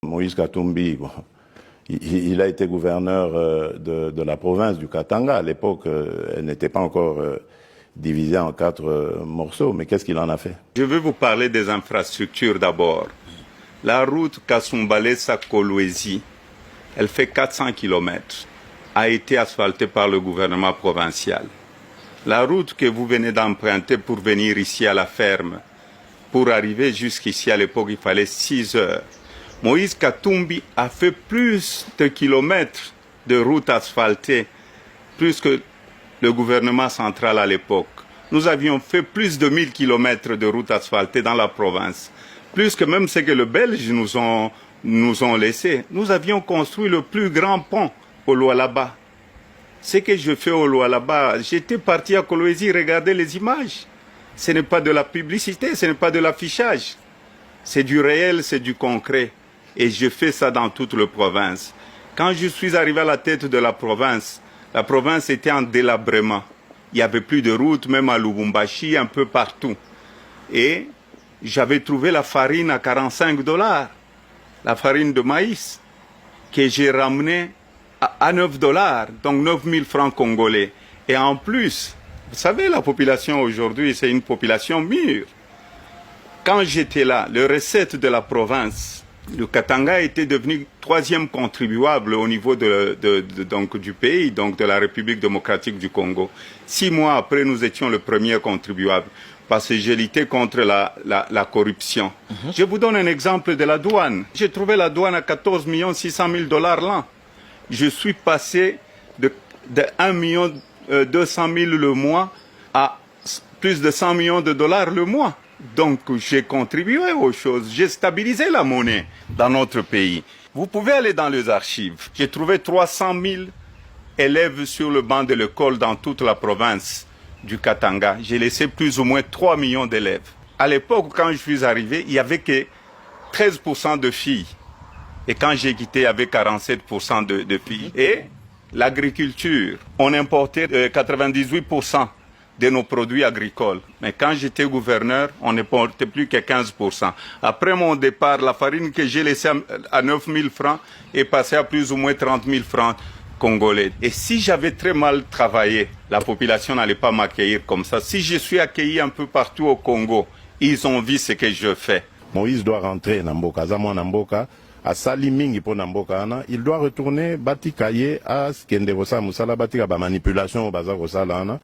Moïse Katumbi, bon, il a été gouverneur de la province du Katanga. À l'époque, elle n'était pas encore divisée en 4 morceaux. Mais qu'est-ce qu'il en a fait? Je vais vous parler des infrastructures d'abord. La route Kasumbalesa-Kolwezi, elle fait 400 km, a été asphaltée par le gouvernement provincial. La route que vous venez d'emprunter pour venir ici à la ferme, pour arriver jusqu'ici, à l'époque, il fallait 6 heures. Moïse Katumbi a fait plus de kilomètres de route asphaltée, plus que le gouvernement central à l'époque. Nous avions fait plus de 1000 kilomètres de route asphaltée dans la province, plus que même ce que les Belges nous ont laissé. Nous avions construit le plus grand pont au Lualaba. Ce que je fais au Lualaba, j'étais parti à Kolwezi regarder les images. Ce n'est pas de la publicité, ce n'est pas de l'affichage. C'est du réel, c'est du concret. Et je fais ça dans toute la province. Quand je suis arrivé à la tête de la province était en délabrement. Il n'y avait plus de route, même à Lubumbashi, un peu partout. Et j'avais trouvé la farine à 45 $, la farine de maïs, que j'ai ramenée à 9 $, donc 9000 francs congolais. Et en plus, vous savez, la population aujourd'hui, c'est une population mûre. Quand j'étais là, les recettes de la province, le Katanga était devenu 3e contribuable au niveau donc, du pays, donc de la République démocratique du Congo. 6 mois après, nous étions le premier contribuable parce que j'ai lutté contre la corruption. Je vous donne un exemple de la douane. J'ai trouvé la douane à 14 600 000 $ l'an. Je suis passé de 1 200 000 le mois à plus de 100 millions de dollars le mois. Donc j'ai contribué aux choses, j'ai stabilisé la monnaie dans notre pays. Vous pouvez aller dans les archives. J'ai trouvé 300 000 élèves sur le banc de l'école dans toute la province du Katanga. J'ai laissé plus ou moins 3 millions d'élèves. À l'époque, quand je suis arrivé, il n'y avait que 13% de filles. Et quand j'ai quitté, il y avait 47% de filles. Et l'agriculture, on importait 98% de nos produits agricoles. Mais quand j'étais gouverneur, on ne portait plus que 15%. Après mon départ, la farine que j'ai laissée à 9 000 francs est passée à plus ou moins 30 000 francs congolais. Et si j'avais très mal travaillé, la population n'allait pas m'accueillir comme ça. Si je suis accueilli un peu partout au Congo, ils ont vu ce que je fais. Moïse doit rentrer dans Mboka. Zamo Namboka, à Salimingi pour Namboka, il doit retourner bati kaye à Skende Vosa Musala bati ba manipulation au bazar Vosa.